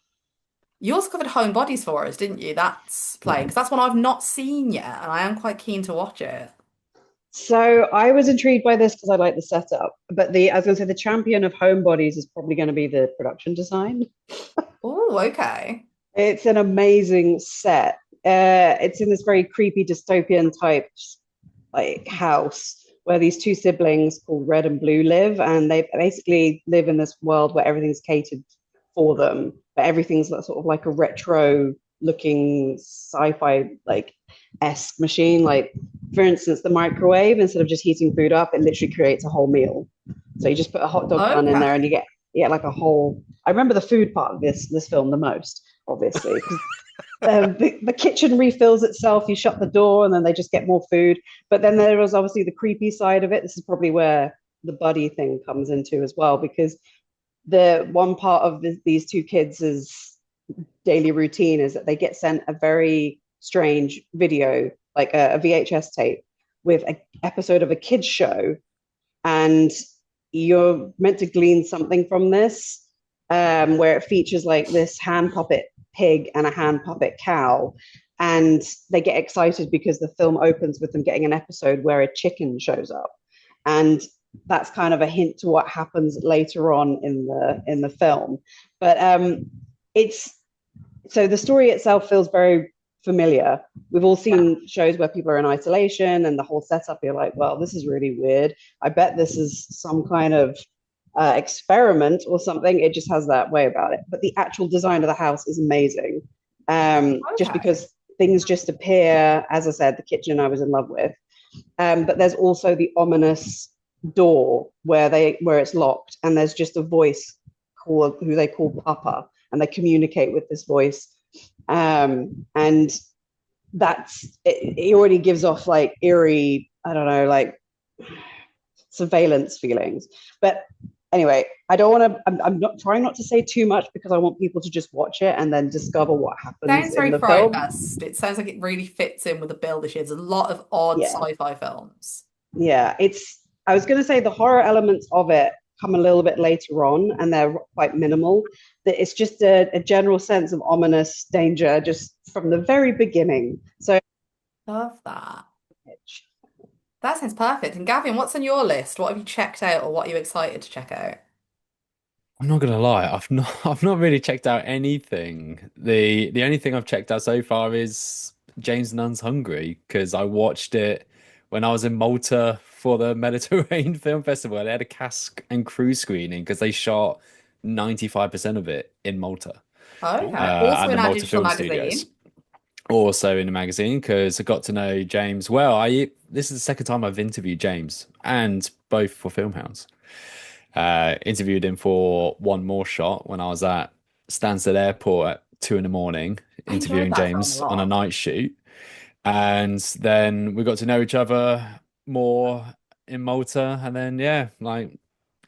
You also covered Home Bodies for us, didn't you? That's playing because that's one I've not seen yet, and I am quite keen to watch it. So I was intrigued by this because I like the setup, but the I was going to say the champion of homebodies is probably going to be the production design. Oh, okay. It's an amazing set. It's in this very creepy dystopian type like house where these two siblings called Red and Blue live, and they basically live in this world where everything's catered for them, but everything's sort of like a retro looking sci-fi like esque machine. Like for instance, the microwave, instead of just heating food up, it literally creates a whole meal. So you just put a hot dog bun in there, and Okay. you get like a whole. I remember the food part of this film the most, obviously, because the kitchen refills itself. You shut the door, and then they just get more food. But then there was obviously the creepy side of it. This is probably where the buddy thing comes into as well, because the one part of these two kids' daily routine is that they get sent a very strange video, like a VHS tape with an episode of a kids show, and you're meant to glean something from this, where it features like this hand puppet pig and a hand puppet cow. And they get excited because the film opens with them getting an episode where a chicken shows up. And that's kind of a hint to what happens later on in the film. But it's so the story itself feels very familiar. We've all Yeah. seen shows where people are in isolation and the whole setup, you're like, well, this is really weird. I bet this is some kind of experiment or something. It just has that way about it. But the actual design of the house is amazing. Just Okay. because things just appear, as I said, the kitchen I was in love with. But there's also the ominous door where it's locked, and there's just a voice called who they call Papa, and they communicate with this voice. And it already gives off like eerie, I don't know, like surveillance feelings. But anyway, I don't want to. I'm not trying not to say too much because I want people to just watch it and then discover what happens Sounds in very the Fright film. Fest. It sounds like it really fits in with the bill this year. There's a lot of odd Yeah, sci-fi films. yeah. It's. I was going to say the horror elements of it come a little bit later on, and they're quite minimal. That it's just a general sense of ominous danger just from the very beginning. So Love that. That sounds perfect. And Gavin, what's on your list? What have you checked out or what are you excited to check out? I'm not gonna lie, I've not really checked out anything. The only thing I've checked out so far is James Nunn's Hungry because I watched it when I was in Malta for the Mediterranean Film Festival. They had a cast and crew screening because they shot 95% of it in Malta Okay. Also at in the our Malta digital Film Studios. magazine. Also in the magazine because I got to know James well. I This is the second time I've interviewed James and both for Filmhounds. Interviewed him for One More Shot when I was at Stansted Airport at 2 in the morning, I enjoyed interviewing that film a James on a lot. night shoot. And then we got to know each other more in Malta. And then, yeah, like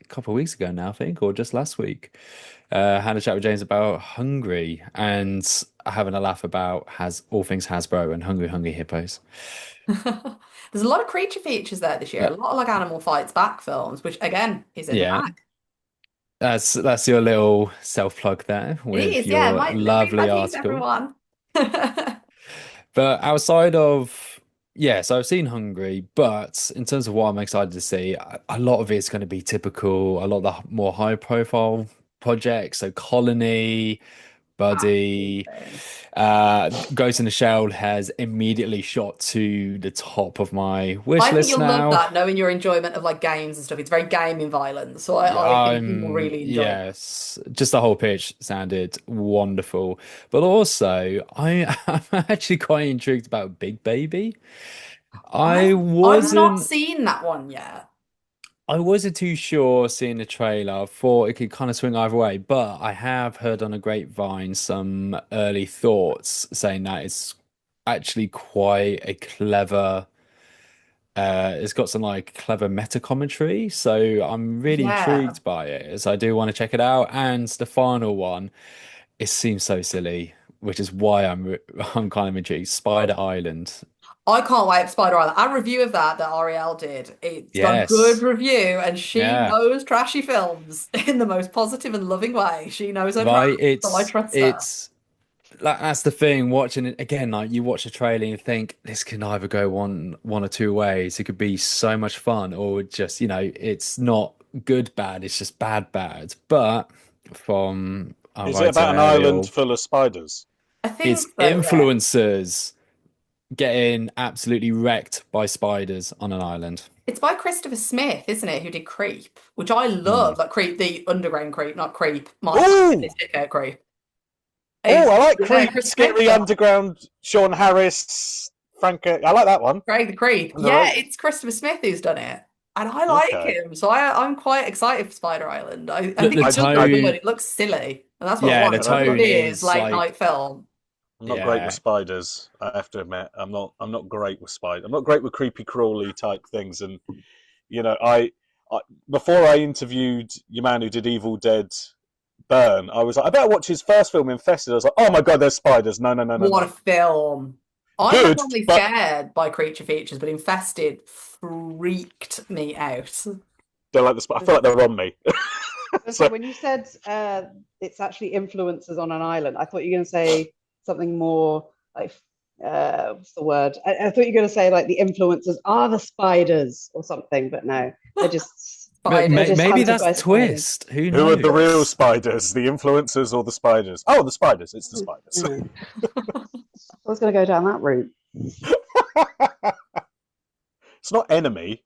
a couple of weeks ago now, I think, or just last week, had a chat with James about Hungry and having a laugh about has all things Hasbro and Hungry Hungry Hippos. There's a lot of creature features there this year. A But lot of like Animal Fights Back films, which again is in the yeah, bag. that's your little self plug there It with is, yeah. your Might read my lovely piece, article. everyone. But outside of, yeah, so I've seen Hungry, but in terms of what I'm excited to see, a lot of it's going to be typical, a lot of the more high profile projects. So Colony, Buddy, Absolutely. Ghost in the Shell has immediately shot to the top of my wish I think list you'll love now. that, knowing your enjoyment of like games and stuff. It's very gaming violence, so I think you will really enjoy that. Yes, just the whole pitch sounded wonderful. But also, I'm actually quite intrigued about Big Baby. I I've not wasn't seen that one yet. I wasn't too sure seeing the trailer. I thought it could kind of swing either way, but I have heard on a grapevine some early thoughts saying that it's actually quite a clever it's got some like clever meta commentary, so I'm really Yeah. intrigued by it. So I do want to check it out. And the final one, it seems so silly, which is why I'm kind of intrigued. Spider Island. I can't wait for Spider Island. Our review of that Ariel did, it's got a good Yes. review, and she Yeah. knows trashy films in the most positive and loving way. She knows her Right. craft, so I trust her. It's like that's the thing. Watching it again, like you watch a trailer and you think this can either go one or two ways. It could be so much fun, or just it's not good bad. It's just bad bad. But from a Is it writer about an island Ariel, full of spiders? I it's think so, yeah. influencers getting absolutely wrecked by spiders on an island. It's by Christopher Smith, isn't it, who did Creep, which I Mm. love. Like Creep, the underground Creep, not Creep, my Oh, sicko Creep. oh, I like Yeah, Creep, Chris Smith. Scary Underground, Sean Harris, Frank. I like that one. Craig the Creep. Yeah, Underrated. it's Christopher Smith who's done it. And I like Okay. him. So I'm quite excited for Spider Island. I The, think the it I, does look I, good. tone, It looks silly. And that's what I yeah, want. the I It's like a tone beers is late like, night film. I'm not great with yeah. spiders. I have to admit, I'm not. I'm not great with spiders. I'm not great with creepy crawly type things. And I before I interviewed your man who did Evil Dead Burn, I was like, I better watch his first film, Infested. I was like, oh my god, there's spiders. No, no, no, no, What no. a film. I'm not Good, normally but scared by creature features, but Infested freaked me out. they're like the. I feel like they're on me. So So when you said it's actually influencers on an island, I thought you were going to say something more like what's the word? I thought you were going to say like the influencers are the spiders or something, but no, they're just they're Spiders. just Maybe hunted that's by the spiders. twist. Who who are the real knows? spiders? The influencers or the spiders? Oh, the spiders. It's the spiders. Yeah. I was going to go down that route. It's not enemy.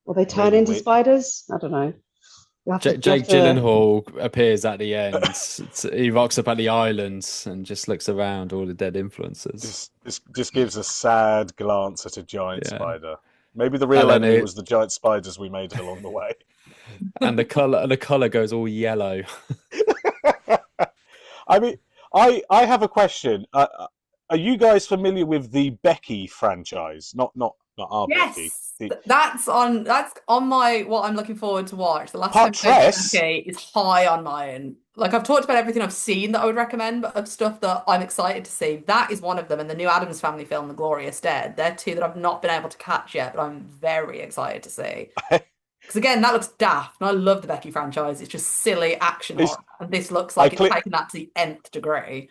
Will they turn Maybe into we. spiders? I don't know. You have Jake to. Gyllenhaal appears at the end. He rocks up at the island and just looks around all the dead influencers. Just gives a sad glance at a giant Yeah, spider. Maybe the and real then enemy was the giant spiders we made along the way. and the color goes all yellow. I mean, I have a question. Are you guys familiar with the Becky franchise? Not our Becky. Yes, The that's on my what I'm looking forward to watch. The last time I played Patress. Becky is high on mine. Like I've talked about everything I've seen that I would recommend, but of stuff that I'm excited to see. That is one of them, and the new Addams Family film, The Glorious Dead. They're two that I've not been able to catch yet, but I'm very excited to see. Because again, that looks daft, and I love the Becky franchise. It's just silly action This horror, and this looks I like it's click taken that to the nth degree.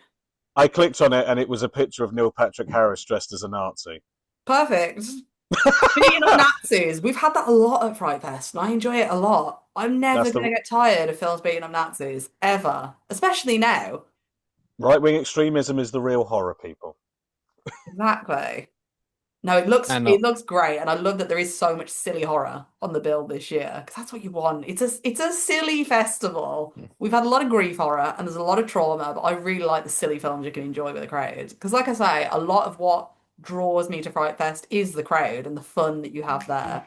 I clicked on it and it was a picture of Neil Patrick Harris dressed as a Nazi. Perfect. Beating up Nazis. We've had that a lot at Fright Fest, and I enjoy it a lot. I'm never That's going to the get tired of films beating up Nazis, ever. Especially now. right wing extremism is the real horror, people. Exactly. No, it looks And it looks great, and I love that there is so much silly horror on the bill this year, because that's what you want. It's a silly festival. We've had a lot of grief horror, and there's a lot of trauma, but I really like the silly films you can enjoy with a crowd. Because, like I say, a lot of what draws me to Fright Fest is the crowd and the fun that you have there.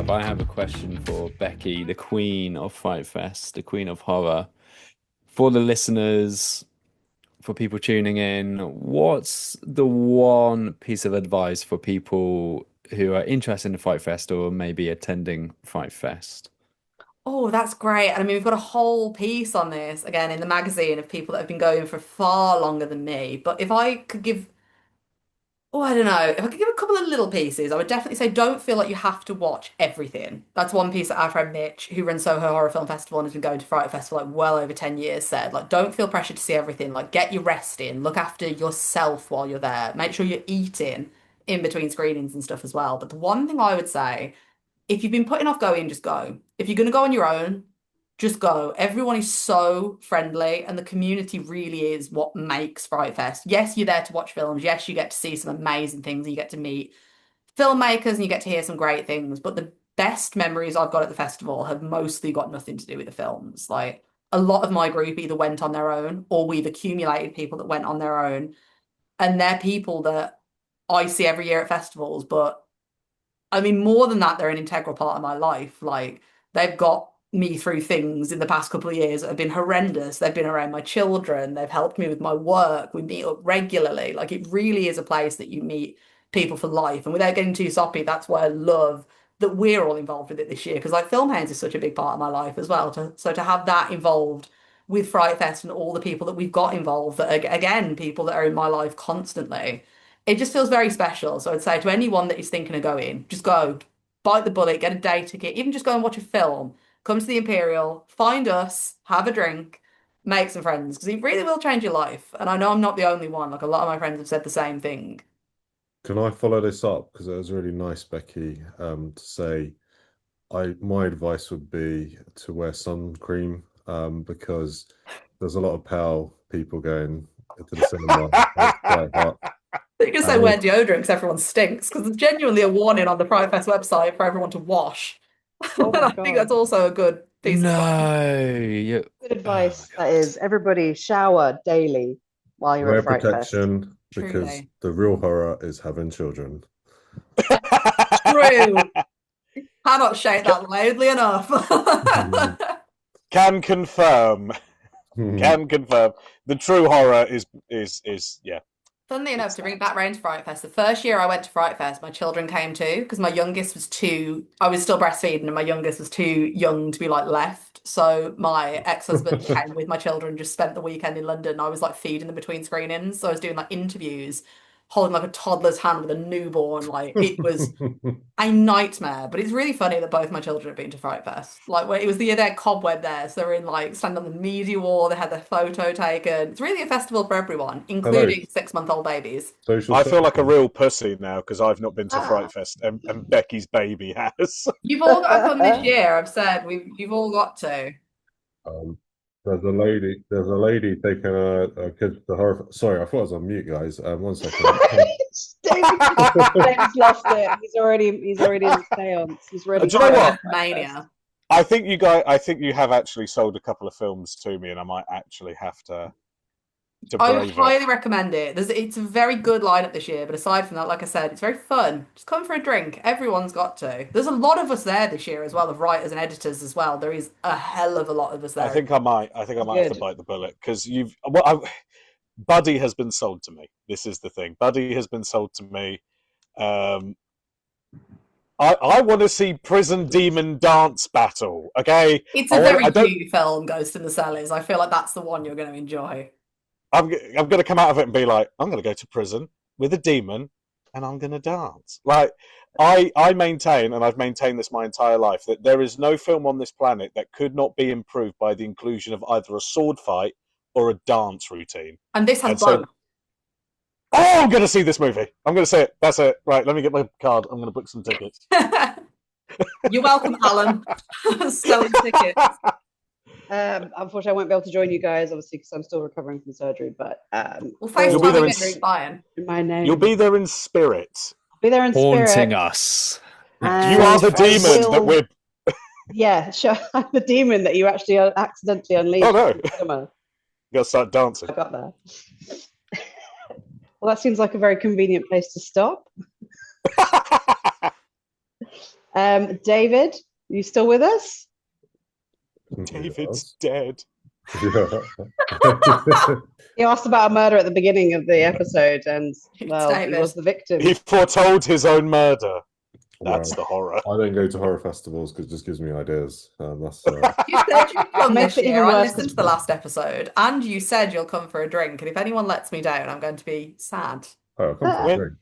I have a question for Becky, the queen of Fright Fest, the queen of horror. For the listeners, for people tuning in, what's the one piece of advice for people who are interested in Fright Fest or maybe attending Fright Fest? Oh, that's great. And I mean, we've got a whole piece on this again in the magazine of people that have been going for far longer than me. But if I could give, oh, I don't know, if I could give a couple of little pieces, I would definitely say don't feel like you have to watch everything. That's one piece that our friend Mitch, who runs Soho Horror Film Festival and has been going to Fright Fest for like well over 10 years, said. Like, don't feel pressured to see everything. Like, get your rest in, look after yourself while you're there, make sure you're eating in between screenings and stuff as well. But the one thing I would say, if you've been putting off going, just go. If you're going to go on your own, just go. Everyone is so friendly, and the community really is what makes Fright Fest. Yes, you're there to watch films. Yes, you get to see some amazing things. You get to meet filmmakers and you get to hear some great things. But the best memories I've got at the festival have mostly got nothing to do with the films. Like a lot of my group either went on their own or we've accumulated people that went on their own. And they're people that I see every year at festivals, but I mean, more than that, they're an integral part of my life. Like, they've got me through things in the past couple of years that have been horrendous. They've been around my children. They've helped me with my work. We meet up regularly. Like, it really is a place that you meet people for life. And without getting too soppy, that's why I love that we're all involved with it this year. Because, like, Filmhounds is such a big part of my life as well. So to have that involved with Fright Fest and all the people that we've got involved that are, again, people that are in my life constantly it just feels very special. So I'd say to anyone that is thinking of going, just go, bite the bullet, get a day ticket, even just go and watch a film. Come to the Imperial, find us, have a drink, make some friends, because it really will change your life. And I know I'm not the only one. Like a lot of my friends have said the same thing. Can I follow this up? Because it was really nice, Becky, to say my advice would be to wear sun cream, because there's a lot of pale people going to the cinema. It's quite hot. You can say wear deodorant because everyone stinks, because there's genuinely a warning on the Pride Fest website for everyone to wash. Oh And my I think God. that's also a good piece of advice. No, Good advice. Oh my That is, everybody shower daily while you're Wear at Fright Fest. protection, because Truly. the real horror is having children. True. Cannot shake that loudly enough. Can confirm. Can confirm. The true horror is yeah. Funnily enough, to bring it back round to Fright Fest, the first year I went to Fright Fest, my children came too, because my youngest was I was still breastfeeding, and my youngest was too young to be like left. So my ex-husband came with my children, just spent the weekend in London. I was like feeding them between screenings. So I was doing like interviews, holding like a toddler's hand with a newborn. Like it was a nightmare, but it's really funny that both my children have been to Fright Fest. Like when it was the year they had Cobweb there, so they're in like standing on the media wall, they had their photo taken. It's really a festival for everyone, including 6-month-old babies. Social I feel like a safety. real pussy now because I've not been to Fright Fest and Becky's baby has. You've all got to come this year, I've said. You've all got to. There's a lady taking a kid to horror. Sorry, I thought I was on mute, guys. 1 second. Dave's lost it. He's already in the seance. He's ready. Do you know what? Mania. I think you have actually sold a couple of films to me, and I might actually have to I brave it. highly recommend it. It's a very good lineup this year, but aside from that, like I said, it's very fun. Just come for a drink. Everyone's got to. There's a lot of us there this year as well, of writers and editors as well. There is a hell of a lot of us there. I think I might have Good. to bite the bullet because Buddy has been sold to me. This is the thing. Buddy has been sold to me. I want to see Prison Demon Dance Battle. Okay, It's a very cute film, Ghost in the Cellars. I feel like that's the one you're going to enjoy. I'm going to come out of it and be like, I'm going to go to prison with a demon and I'm going to dance. Like, I maintain, and I've maintained this my entire life, that there is no film on this planet that could not be improved by the inclusion of either a sword fight or a dance routine. And this has And so- both. Oh, I'm going to see this movie. I'm going to see it. That's it. Right, let me get my card. I'm going to book some tickets. You're welcome, Alan. Selling tickets. Unfortunately, I won't be able to join you guys, obviously, because I'm still recovering from surgery. But Well, You'll be FaceTime there and drink fine. in my name, You'll be there in spirit. I'll be there in Haunting spirit. us. And You are the I demon that will- we're... Yeah, sure. I'm the demon that you actually accidentally unleashed. Oh, no. in the cinema. You got to start dancing. I got there. Well, that seems like a very convenient place to stop. David, you still with us? David's dead. Yeah. You asked about a murder at the beginning of the episode, and well, he David. was the victim. He foretold his own murder. That's Well, the horror. I don't go to horror festivals because it just gives me ideas. That's You said you'd come Makes this it even year. I worse. listened to the last episode, and you said you'll come for a drink. And if anyone lets me down, I'm going to be sad. oh, come for a drink.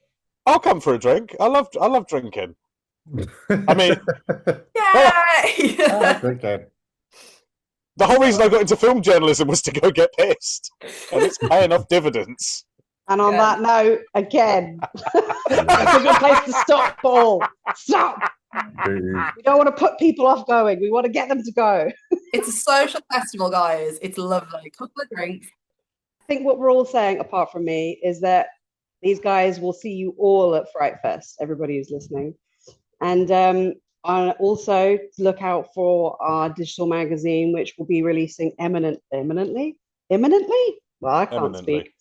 I'll come for a drink. I love drinking. I mean, Yay! okay. the whole reason I got into film journalism was to go get pissed, and it's paying off dividends. And on Yeah. that note, again, that's a good place to stop, Paul. Stop. We don't want to put people off going. We want to get them to go. It's a social festival, guys. It's lovely. Couple of drinks. I think what we're all saying, apart from me, is that these guys will see you all at Fright Fest, everybody who's listening. And also look out for our digital magazine, which will be releasing imminently? Well, I can't Eminently. speak.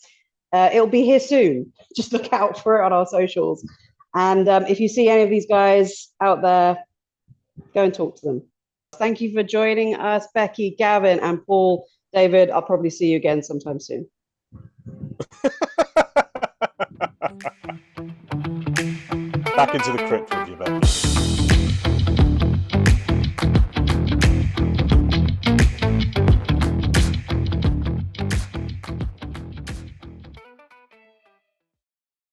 It'll be here soon. Just look out for it on our socials. And if you see any of these guys out there, go and talk to them. Thank you for joining us, Becky, Gavin, and Paul. David, I'll probably see you again sometime soon. Back into the crypt with you, Becky.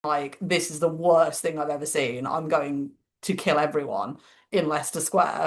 like, this is the worst thing I've ever seen. I'm going to kill everyone in Leicester Square.